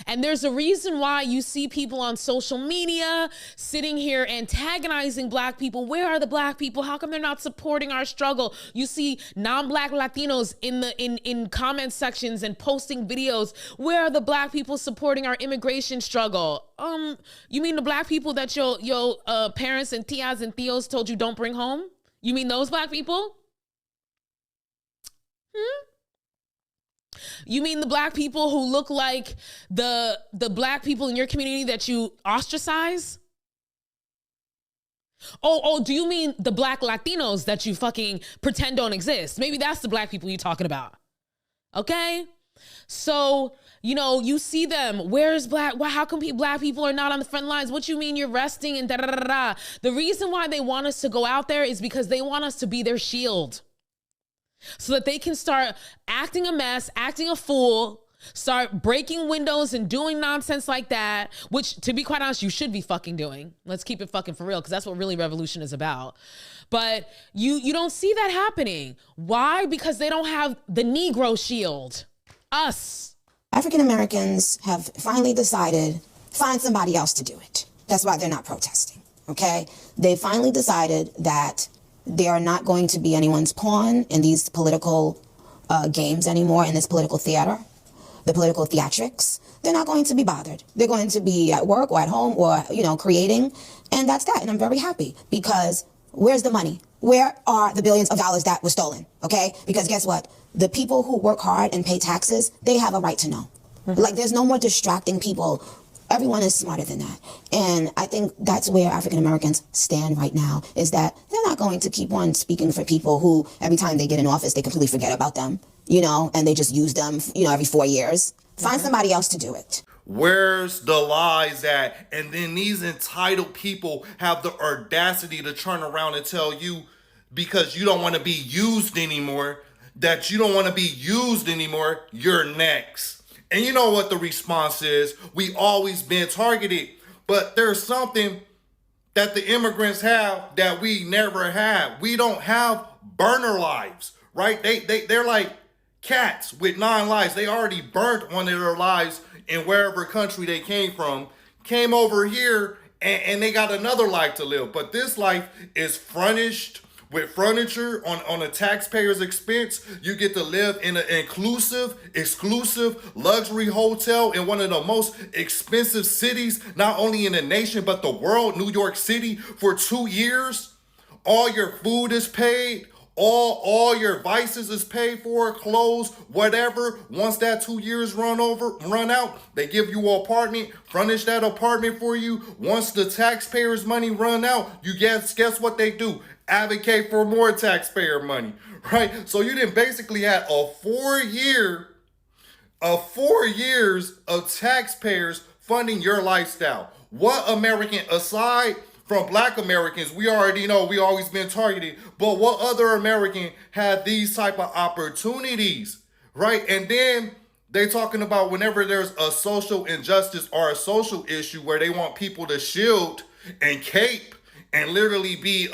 And there's a reason why you see people on social media sitting here antagonizing black people. Where are the black people? How come they're not supporting our struggle? You see non-black Latinos in comment sections and posting videos. Where are the black people supporting our immigration struggle? You mean the black people that your parents and tias and tios told you don't bring home? You mean those black people? You mean the black people who look like the black people in your community that you ostracize? Oh, do you mean the black Latinos that you fucking pretend don't exist? Maybe that's the black people you're talking about. Okay? So, you see them. Where's black? How come black people are not on the front lines? What you mean you're resting and da-da-da-da? The reason why they want us to go out there is because they want us to be their shield. So that they can start acting a mess, acting a fool, start breaking windows and doing nonsense like that, which, to be quite honest, you should be fucking doing. Let's keep it fucking for real, because that's what really revolution is about. But you don't see that happening. Why? Because they don't have the Negro shield. Us. African Americans have finally decided, find somebody else to do it. That's why they're not protesting, okay? They finally decided that they are not going to be anyone's pawn in these political games anymore, in this political theater, the political theatrics. They're not going to be bothered. They're going to be at work or at home or, creating. And that's that. And I'm very happy, because where's the money? Where are the billions of dollars that were stolen? Okay? Because guess what? The people who work hard and pay taxes, they have a right to know. Like, there's no more distracting people. Everyone is smarter than that. And I think that's where African Americans stand right now, is that they're not going to keep on speaking for people who every time they get in office, they completely forget about them, and they just use them, every 4 years. Find somebody else to do it. Where's the lies at? And then these entitled people have the audacity to turn around and tell you, because you don't want to be used anymore, you're next. And you know what the response is? We always been targeted, but there's something that the immigrants have that we never had. We don't have burner lives, right? They're like cats with 9 lives. They already burnt one of their lives in wherever country they came from, came over here, and they got another life to live. But this life is furnished with furniture on a taxpayer's expense. You get to live in an exclusive luxury hotel in one of the most expensive cities, not only in the nation, but the world, New York City, for 2 years. All your food is paid. All your vices is paid for, clothes, whatever. Once that 2 years run out, they give you an apartment, furnish that apartment for you. Once the taxpayers' money run out, you guess what they do? Advocate for more taxpayer money, right? So you didn't basically have a 4 years of taxpayers funding your lifestyle. What American, aside from black Americans, we already know we always been targeted, but what other American had these type of opportunities, right? And then they talking about whenever there's a social injustice or a social issue where they want people to shield and cape and literally be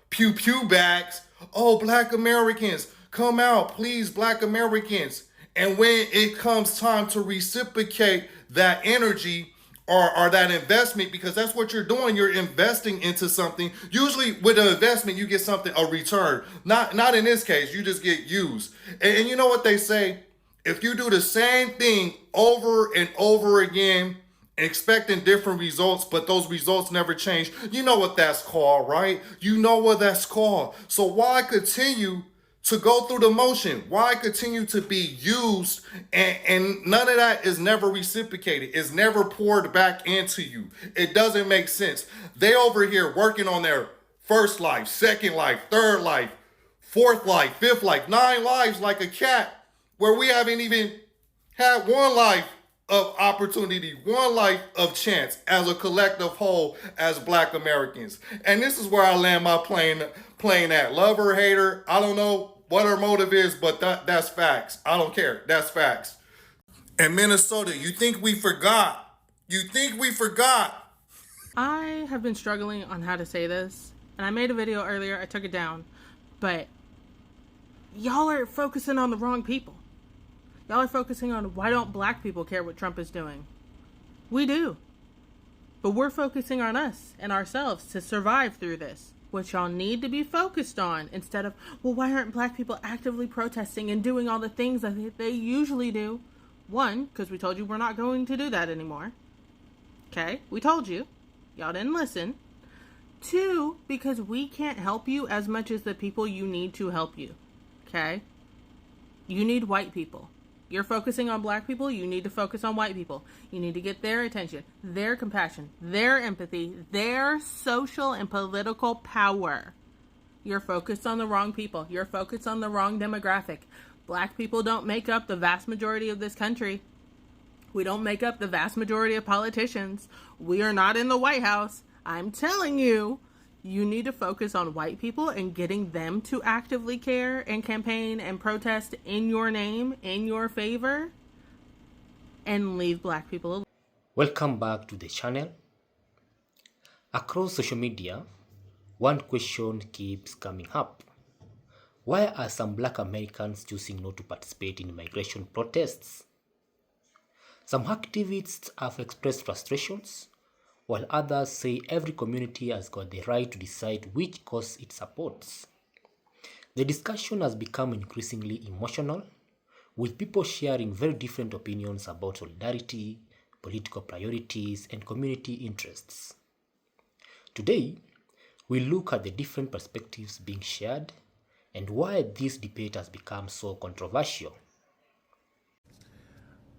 pew pew bags. Oh, black Americans, come out, please, black Americans. And when it comes time to reciprocate that energy or that investment, because that's what you're doing, you're investing into something. Usually with an investment, you get something, a return. Not in this case, you just get used. And you know what they say? If you do the same thing over and over again, expecting different results, but those results never change, you know what that's called, right? You know what that's called. So why continue to go through the motion? Why continue to be used and none of that is never reciprocated? It's never poured back into you. It doesn't make sense. They over here working on their first life, second life, third life, fourth life, fifth life, 9 lives like a cat, where we haven't even had one life of opportunity, one life of chance as a collective whole as black Americans. And this is where I land my plane at. Love her, hate her, I don't know what her motive is, but that's facts. I don't care. That's facts. And Minnesota, you think we forgot? I have been struggling on how to say this, and I made a video earlier, I took it down, but y'all are focusing on the wrong people. Y'all are focusing on why don't black people care what Trump is doing. We do. But we're focusing on us and ourselves to survive through this. What y'all need to be focused on instead of, well, why aren't black people actively protesting and doing all the things that they usually do? One, because we told you we're not going to do that anymore. Okay? We told you. Y'all didn't listen. Two, because we can't help you as much as the people you need to help you. Okay? You need white people. You're focusing on black people, you need to focus on white people. You need to get their attention, their compassion, their empathy, their social and political power. You're focused on the wrong people. You're focused on the wrong demographic. Black people don't make up the vast majority of this country. We don't make up the vast majority of politicians. We are not in the White House. I'm telling you, you need to focus on white people and getting them to actively care and campaign and protest in your name, in your favor, and leave black people alone. Welcome back to the channel. Across social media, one question keeps coming up. Why are some black Americans choosing not to participate in migration protests? Some activists have expressed frustrations, while others say every community has got the right to decide which cause it supports. The discussion has become increasingly emotional, with people sharing very different opinions about solidarity, political priorities, and community interests. Today, we look at the different perspectives being shared and why this debate has become so controversial.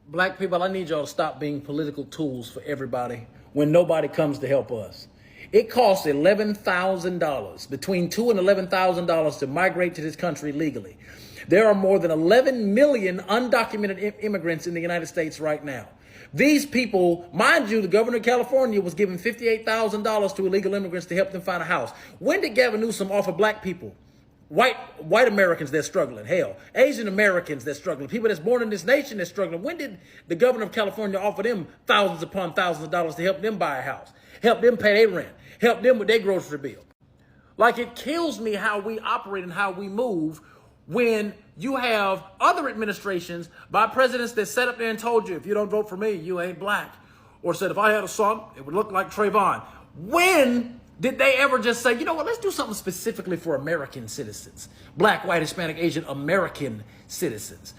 Black people, I need y'all to stop being political tools for everybody when nobody comes to help us. It costs $11,000, between $2,000 and $11,000 to migrate to this country legally. There are more than 11 million undocumented immigrants in the United States right now. These people, mind you, the governor of California was giving $58,000 to illegal immigrants to help them find a house. When did Gavin Newsom offer black people, white Americans that's struggling, hell, Asian Americans that's struggling, people that's born in this nation that's struggling? When did the governor of California offer them thousands upon thousands of dollars to help them buy a house, help them pay their rent, help them with their grocery bill? Like, it kills me how we operate and how we move when you have other administrations by presidents that sat up there and told you, if you don't vote for me, you ain't black. Or said, if I had a son, it would look like Trayvon. When did they ever just say, you know what, let's do something specifically for American citizens? Black, white, Hispanic, Asian, American citizens.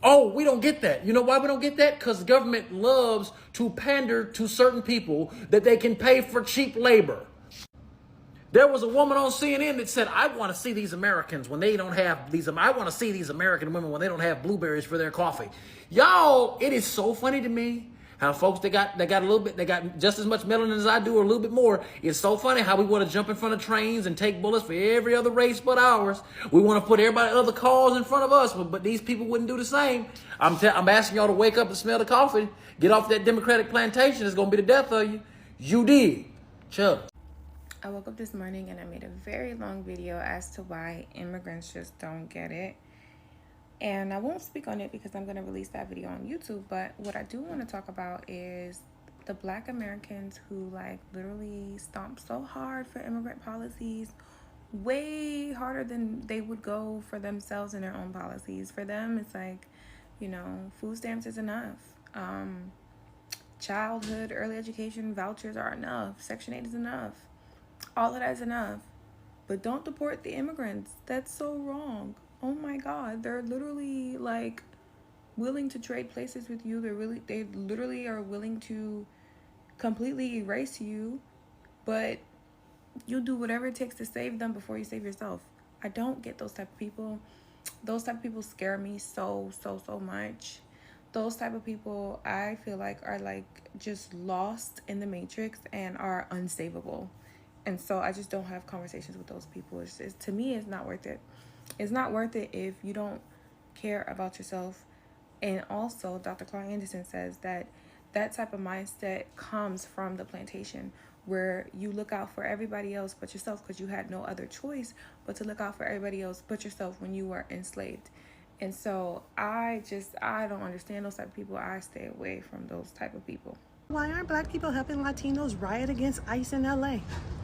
Oh, we don't get that. You know why we don't get that? Because the government loves to pander to certain people that they can pay for cheap labor. There was a woman on CNN that said, I want to see these Americans when they don't have these, I want to see these American women when they don't have blueberries for their coffee. Y'all, it is so funny to me how folks they got a little bit, they got just as much melanin as I do or a little bit more. It's so funny how we want to jump in front of trains and take bullets for every other race but ours. We want to put everybody other cars in front of us, but these people wouldn't do the same. I'm asking y'all to wake up and smell the coffee. Get off that Democratic plantation. It's going to be the death of you. You did. Chuck. I woke up this morning and I made a very long video as to why immigrants just don't get it. And I won't speak on it because I'm going to release that video on YouTube. But what I do want to talk about is the black Americans who like literally stomp so hard for immigrant policies, way harder than they would go for themselves and their own policies. For them, it's like, you know, food stamps is enough. Childhood, early education vouchers are enough. Section 8 is enough. All of that is enough. But don't deport the immigrants. That's so wrong. Oh my God. They're literally like willing to trade places with you. They literally are willing to completely erase you, but you do whatever it takes to save them before you save yourself. I don't get those type of people. Those type of people scare me so much. Those type of people I feel like are like just lost in the matrix and are unsavable. And so I just don't have conversations with those people. To me, it's not worth it. It's not worth it if you don't care about yourself. And also, Dr. Clark Anderson says that that type of mindset comes from the plantation, where you look out for everybody else but yourself because you had no other choice but to look out for everybody else but yourself when you were enslaved. And so I don't understand those type of people. I stay away from those type of people. Why aren't black people helping Latinos riot against ICE in LA?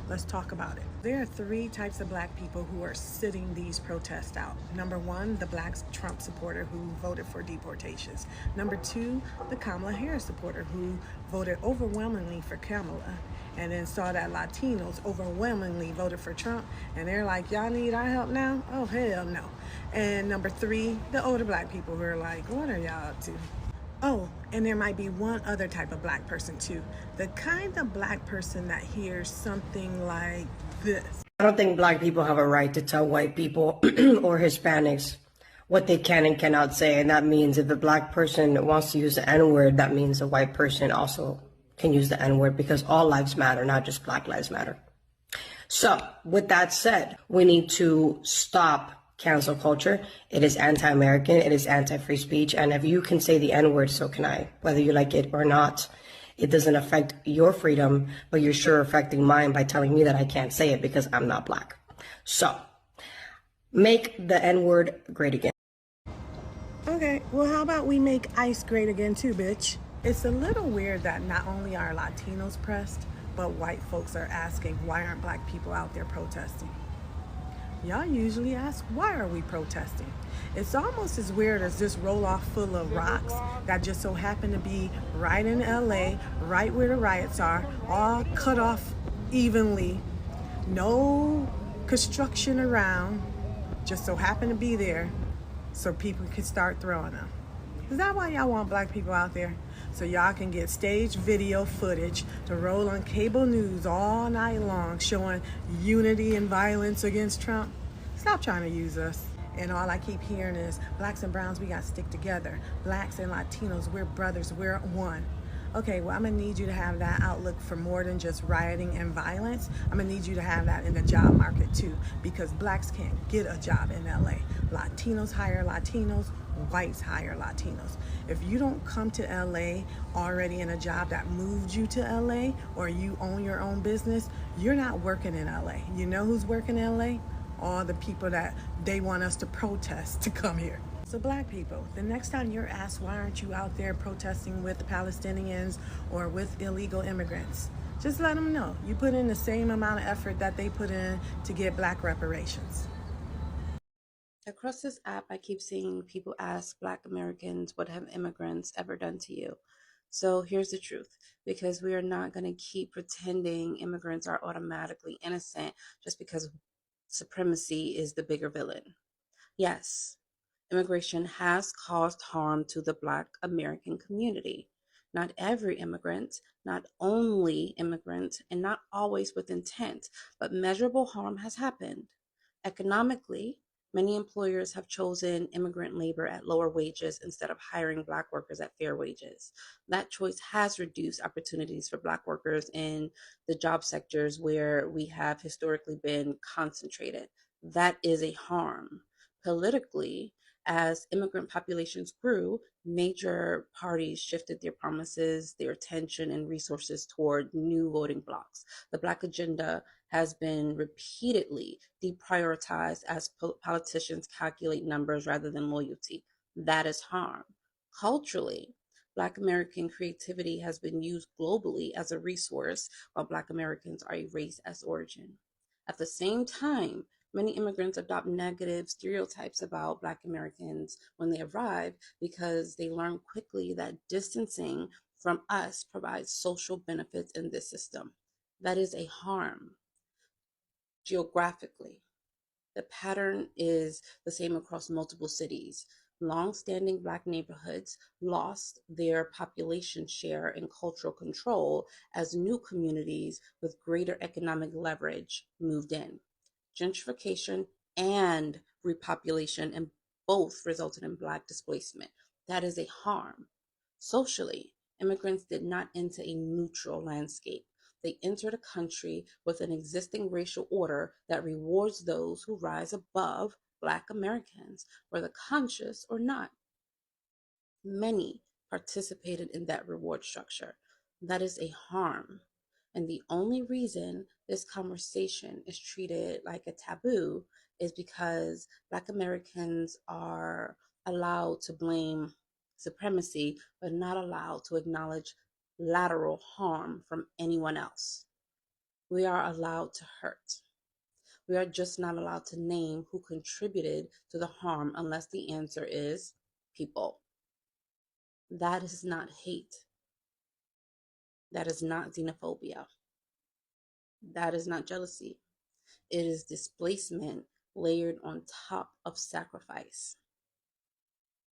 Let's talk about it. There are three types of black people who are sitting these protests out. Number one, the black Trump supporter who voted for deportations. Number two, the Kamala Harris supporter who voted overwhelmingly for Kamala and then saw that Latinos overwhelmingly voted for Trump and they're like, y'all need our help now? Oh, hell no. And number three, the older black people who are like, what are y'all up to? Oh, and there might be one other type of black person too. The kind of black person that hears something like this. I don't think black people have a right to tell white people or Hispanics what they can and cannot say. And that means if a black person wants to use the N-word, that means a white person also can use the N-word, because all lives matter, not just Black Lives Matter. So with that said, we need to stop cancel culture. It is anti-American. It is anti-free speech. And if you can say the N-word, so can I, whether you like it or not. It doesn't affect your freedom, but you're sure affecting mine by telling me that I can't say it because I'm not black. So make the N-word great again. Okay, well, how about we make ICE great again too, bitch? It's a little weird that not only are Latinos pressed, but white folks are asking, why aren't black people out there protesting? Y'all usually ask, why are we protesting? It's almost as weird as this roll off full of rocks that just so happen to be right in LA, right where the riots are, all cut off evenly, no construction around, just so happen to be there so people can start throwing them. Is that why y'all want black people out there? So y'all can get staged video footage to roll on cable news all night long showing unity and violence against Trump? Stop trying to use us. And all I keep hearing is blacks and browns, we gotta stick together. Blacks and Latinos, we're brothers, we're one. Okay, well, I'm gonna need you to have that outlook for more than just rioting and violence. I'm gonna need you to have that in the job market too, because blacks can't get a job in LA. Latinos hire Latinos, whites hire Latinos. If you don't come to LA already in a job that moved you to LA, or you own your own business, you're not working in LA. You know who's working in LA? All the people that they want us to protest to come here. So black people, the next time you're asked why aren't you out there protesting with the Palestinians or with illegal immigrants, just let them know you put in the same amount of effort that they put in to get black reparations. Across this app, I keep seeing people ask Black Americans, what have immigrants ever done to you? So here's the truth, because we are not going to keep pretending immigrants are automatically innocent just because supremacy is the bigger villain. Yes, immigration has caused harm to the Black American community. Not every immigrant, not only immigrant, and not always with intent, but measurable harm has happened. Economically, many employers have chosen immigrant labor at lower wages instead of hiring Black workers at fair wages. That choice has reduced opportunities for Black workers in the job sectors where we have historically been concentrated. That is a harm. Politically, as immigrant populations grew, major parties shifted their promises, their attention, and resources toward new voting blocs. The Black agenda has been repeatedly deprioritized as politicians calculate numbers rather than loyalty. That is harm. Culturally, Black American creativity has been used globally as a resource, while Black Americans are erased as origin. At the same time, many immigrants adopt negative stereotypes about Black Americans when they arrive because they learn quickly that distancing from us provides social benefits in this system. That is a harm. Geographically, the pattern is the same across multiple cities. Long-standing Black neighborhoods lost their population share and cultural control as new communities with greater economic leverage moved in. Gentrification and repopulation, and both resulted in Black displacement. That is a harm. Socially, immigrants did not enter a neutral landscape. They entered a country with an existing racial order that rewards those who rise above Black Americans, whether conscious or not. Many participated in that reward structure. That is a harm. And the only reason this conversation is treated like a taboo is because Black Americans are allowed to blame supremacy, but not allowed to acknowledge lateral harm from anyone else. We are allowed to hurt. We are just not allowed to name who contributed to the harm unless the answer is people. That is not hate. That is not xenophobia. That is not jealousy. It is displacement layered on top of sacrifice.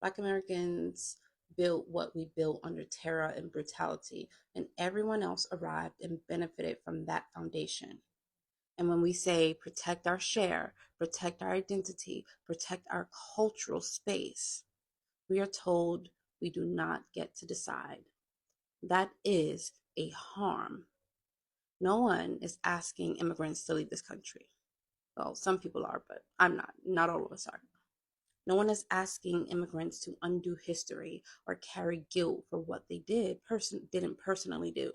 Black Americans built what we built under terror and brutality, and everyone else arrived and benefited from that foundation. And when we say protect our share, protect our identity, protect our cultural space, we are told we do not get to decide. That is a harm. No one is asking immigrants to leave this country. Well, some people are, but I'm not. Not all of us are. No one is asking immigrants to undo history or carry guilt for what they didn't personally do.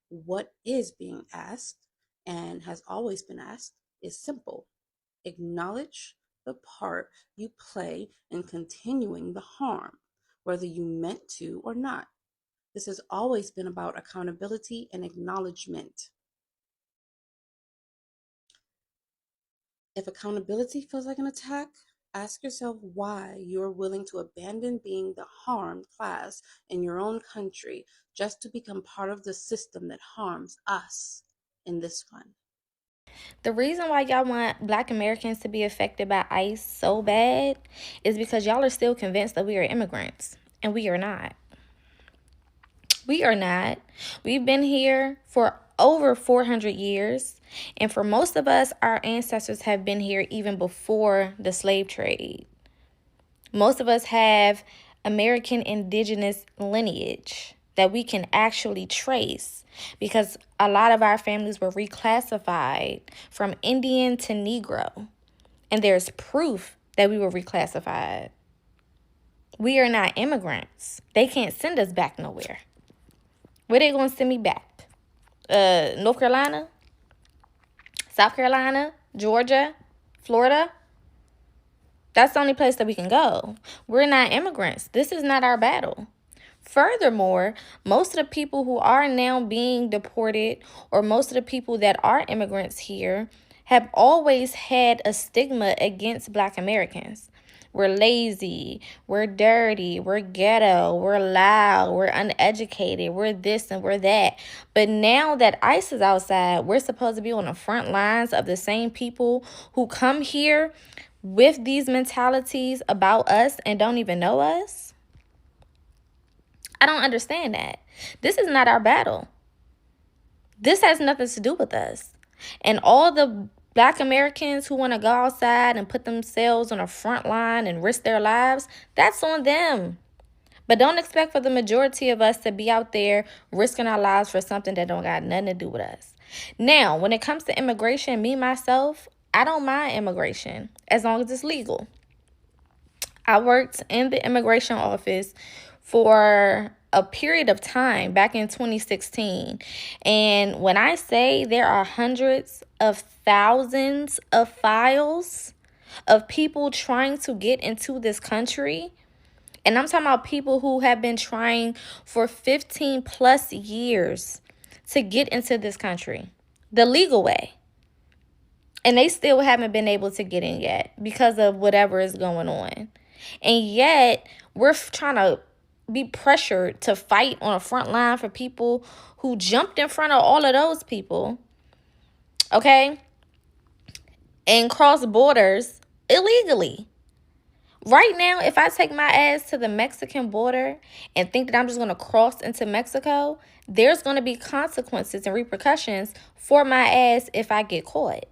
What is being asked, and has always been asked, is simple. Acknowledge the part you play in continuing the harm, whether you meant to or not. This has always been about accountability and acknowledgement. If accountability feels like an attack, ask yourself why you're willing to abandon being the harmed class in your own country just to become part of the system that harms us in this one. The reason why y'all want Black Americans to be affected by ICE so bad is because y'all are still convinced that we are immigrants, and we are not. We are not. We've been here for over 400 years, and for most of us, our ancestors have been here even before the slave trade. Most of us have American indigenous lineage that we can actually trace because a lot of our families were reclassified from Indian to Negro, and there's proof that we were reclassified. We are not immigrants. They can't send us back nowhere. Where they gonna send me back? North Carolina? South Carolina? Georgia? Florida? That's the only place that we can go. We're not immigrants. This is not our battle. Furthermore, most of the people who are now being deported, or most of the people that are immigrants here, have always had a stigma against Black Americans. We're lazy, we're dirty, we're ghetto, we're loud, we're uneducated, we're this and we're that. But now that ICE is outside, we're supposed to be on the front lines of the same people who come here with these mentalities about us and don't even know us. I don't understand that. This is not our battle. This has nothing to do with us. And all the Black Americans who want to go outside and put themselves on a front line and risk their lives, that's on them. But don't expect for the majority of us to be out there risking our lives for something that don't got nothing to do with us. Now, when it comes to immigration, me, myself, I don't mind immigration as long as it's legal. I worked in the immigration office for a period of time back in 2016. And when I say there are hundreds of thousands of files of people trying to get into this country, and I'm talking about people who have been trying for 15 plus years to get into this country the legal way. And they still haven't been able to get in yet because of whatever is going on. And yet, we're trying to be pressured to fight on a front line for people who jumped in front of all of those people, okay, and cross borders illegally. Right now, if I take my ass to the Mexican border and think that I'm just going to cross into Mexico, there's going to be consequences and repercussions for my ass if I get caught.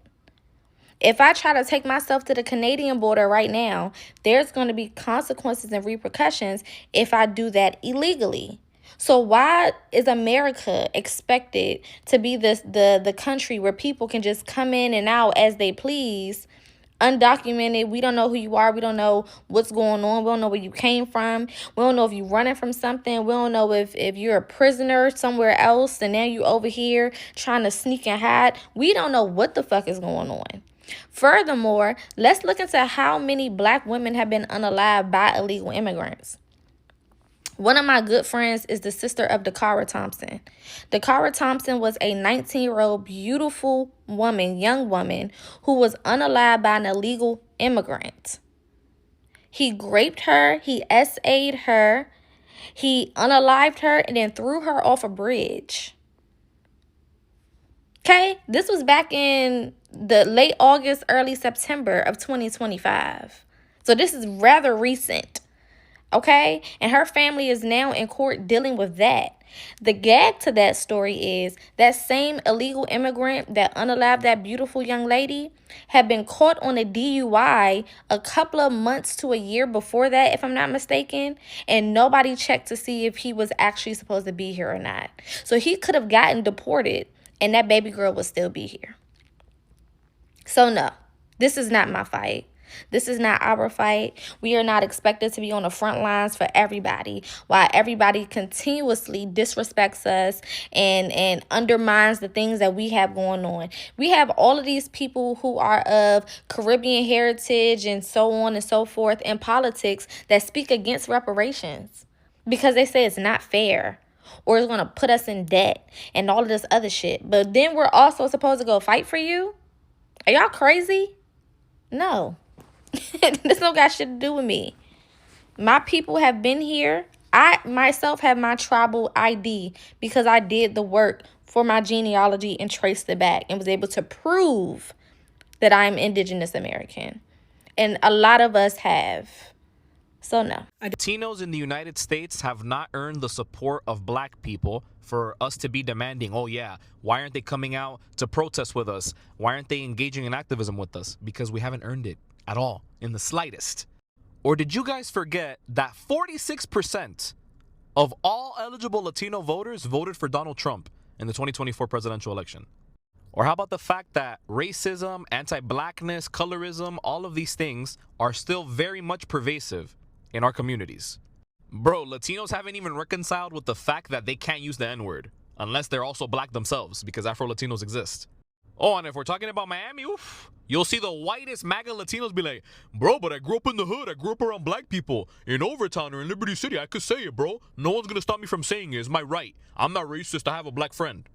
If I try to take myself to the Canadian border right now, there's going to be consequences and repercussions if I do that illegally. So why is America expected to be the country where people can just come in and out as they please, undocumented? We don't know who you are. We don't know what's going on. We don't know where you came from. We don't know if you're running from something. We don't know if you're a prisoner somewhere else and now you over here trying to sneak and hide. We don't know what the fuck is going on. Furthermore, let's look into how many Black women have been unalived by illegal immigrants. One of my good friends is the sister of Dakara Thompson. Dakara Thompson was a 19-year-old beautiful woman, young woman, who was unalived by an illegal immigrant. He raped her, he SA'd her, he unalived her, and then threw her off a bridge. Okay? This was back in the late August, early September of 2025. So this is rather recent. Okay? And her family is now in court dealing with that. The gag to that story is that same illegal immigrant that unalived that beautiful young lady had been caught on a DUI a couple of months to a year before that, if I'm not mistaken, and nobody checked to see if he was actually supposed to be here or not. So he could have gotten deported and that baby girl would still be here. So no, this is not my fight. This is not our fight. We are not expected to be on the front lines for everybody, while everybody continuously disrespects us and undermines the things that we have going on. We have all of these people who are of Caribbean heritage and so on and so forth in politics that speak against reparations because they say it's not fair or it's going to put us in debt and all of this other shit. But then we're also supposed to go fight for you? Are y'all crazy? No. This don't got shit to do with me. My people have been here. I myself have my tribal ID because I did the work for my genealogy and traced it back and was able to prove that I'm Indigenous American. And a lot of us have. So no. Latinos in the United States have not earned the support of black people for us to be demanding, oh yeah, why aren't they coming out to protest with us? Why aren't they engaging in activism with us? Because we haven't earned it at all, in the slightest. Or did you guys forget that 46% of all eligible Latino voters voted for Donald Trump in the 2024 presidential election? Or how about the fact that racism, anti-blackness, colorism, all of these things are still very much pervasive in our communities? Bro, Latinos haven't even reconciled with the fact that they can't use the N-word unless they're also black themselves, because Afro-Latinos exist. Oh, and if we're talking about Miami, oof, you'll see the whitest MAGA Latinos be like, bro, but I grew up in the hood. I grew up around black people. In Overtown or in Liberty City, I could say it, bro. No one's going to stop me from saying it. It's my right. I'm not racist. I have a black friend.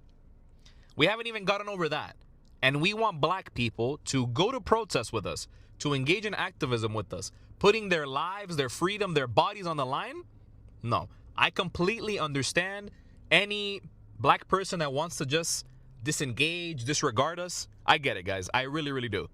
We haven't even gotten over that. And we want black people to go to protest with us, to engage in activism with us, putting their lives, their freedom, their bodies on the line? No. I completely understand any black person that wants to just disengage, disregard us. I get it, guys. I really, really do.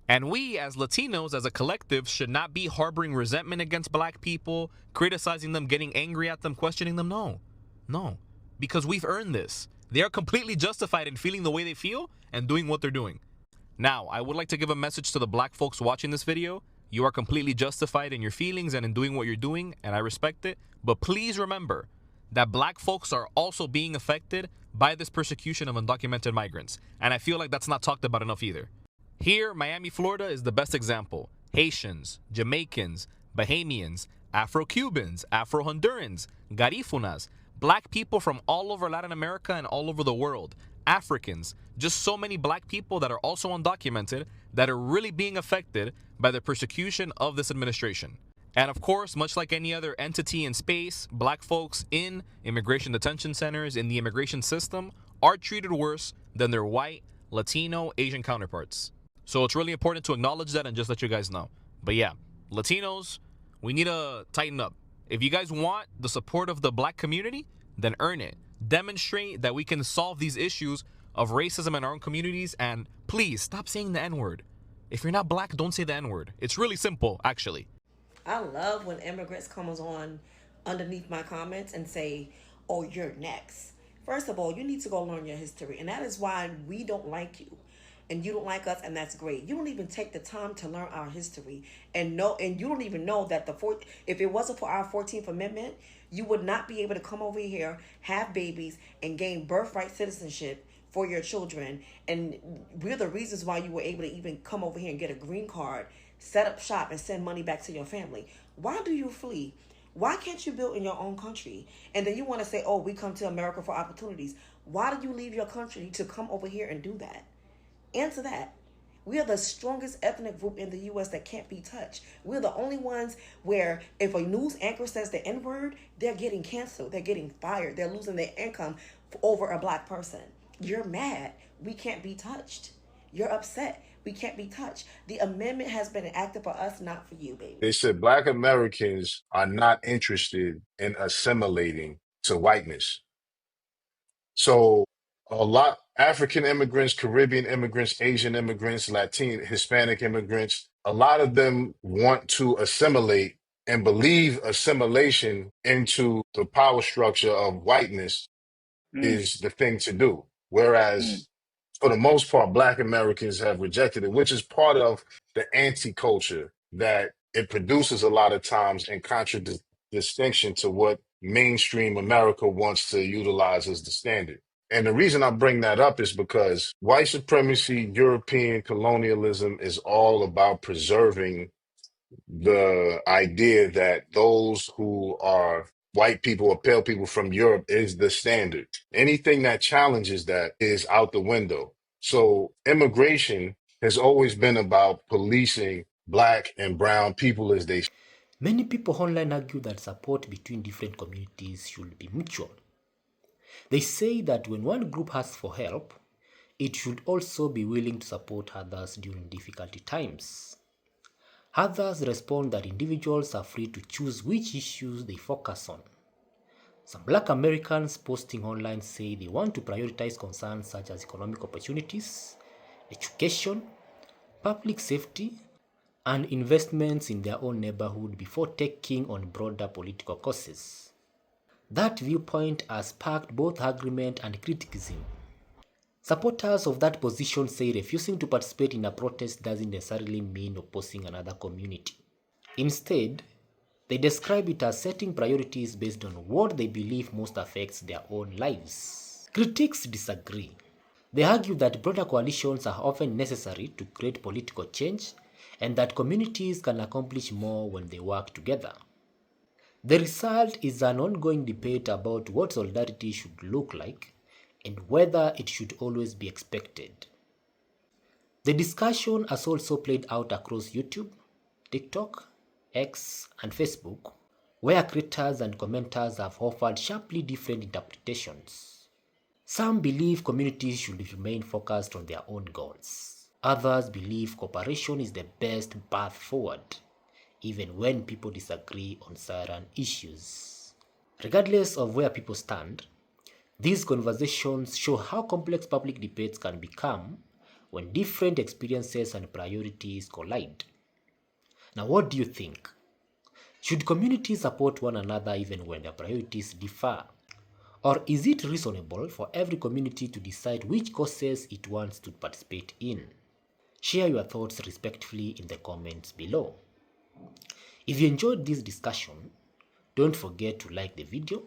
And we, as Latinos, as a collective, should not be harboring resentment against black people, criticizing them, getting angry at them, questioning them. No. No. Because we've earned this. They are completely justified in feeling the way they feel and doing what they're doing. Now, I would like to give a message to the black folks watching this video. You are completely justified in your feelings and in doing what you're doing, and I respect it. But please remember that black folks are also being affected by this persecution of undocumented migrants. And I feel like that's not talked about enough either. Here, Miami, Florida is the best example. Haitians, Jamaicans, Bahamians, Afro-Cubans, Afro-Hondurans, Garifunas, black people from all over Latin America and all over the world, Africans, just so many black people that are also undocumented that are really being affected by the persecution of this administration. And of course, much like any other entity in space, black folks in immigration detention centers, in the immigration system, are treated worse than their white, Latino, Asian counterparts. So it's really important to acknowledge that and just let you guys know. But yeah, Latinos, we need to tighten up. If you guys want the support of the black community, then earn it. Demonstrate that we can solve these issues of racism in our own communities, and please stop saying the N-word. If you're not black, don't say the N-word. It's really simple, actually. I love when immigrants comes on underneath my comments and say, oh, you're next. First of all, you need to go learn your history. And that is why we don't like you. And you don't like us, and that's great. You don't even take the time to learn our history. And you don't even know that if it wasn't for our 14th Amendment, you would not be able to come over here, have babies, and gain birthright citizenship for your children. And we're the reasons why you were able to even come over here and get a green card, set up shop, and send money back to your family. Why do you flee? Why can't you build in your own country? And then you want to say, oh, we come to America for opportunities. Why did you leave your country to come over here and do that? Answer that. We are the strongest ethnic group in the U.S. that can't be touched. We're the only ones where if a news anchor says the N-word, they're getting canceled. They're getting fired. They're losing their income over a black person. You're mad. We can't be touched. You're upset. We can't be touched. The amendment has been enacted for us, not for you, baby. They said Black Americans are not interested in assimilating to whiteness. So a lot African immigrants, Caribbean immigrants, Asian immigrants, Latin, Hispanic immigrants, a lot of them want to assimilate and believe assimilation into the power structure of whiteness is the thing to do. Whereas for the most part, Black Americans have rejected it, which is part of the anti-culture that it produces a lot of times in contradistinction to what mainstream America wants to utilize as the standard. And the reason I bring that up is because white supremacy, European colonialism is all about preserving the idea that those who are white people or pale people from Europe is the standard. Anything that challenges that is out the window. So immigration has always been about policing black and brown people as they. Many people online argue that support between different communities should be mutual. They say that when one group asks for help, it should also be willing to support others during difficult times. Others respond that individuals are free to choose which issues they focus on. Some Black Americans posting online say they want to prioritize concerns such as economic opportunities, education, public safety, and investments in their own neighborhood before taking on broader political causes. That viewpoint has sparked both agreement and criticism. Supporters of that position say refusing to participate in a protest doesn't necessarily mean opposing another community. Instead, they describe it as setting priorities based on what they believe most affects their own lives. Critics disagree. They argue that broader coalitions are often necessary to create political change and that communities can accomplish more when they work together. The result is an ongoing debate about what solidarity should look like and whether it should always be expected. The discussion has also played out across YouTube, TikTok, X, and Facebook, where creators and commenters have offered sharply different interpretations. Some believe communities should remain focused on their own goals. Others believe cooperation is the best path forward, even when people disagree on certain issues. Regardless of where people stand, these conversations show how complex public debates can become when different experiences and priorities collide. Now, what do you think? Should communities support one another even when their priorities differ? Or is it reasonable for every community to decide which causes it wants to participate in? Share your thoughts respectfully in the comments below. If you enjoyed this discussion, don't forget to like the video,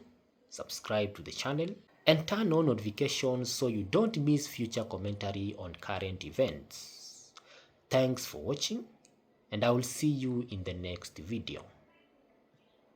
subscribe to the channel, and turn on notifications so you don't miss future commentary on current events. Thanks for watching, and I will see you in the next video.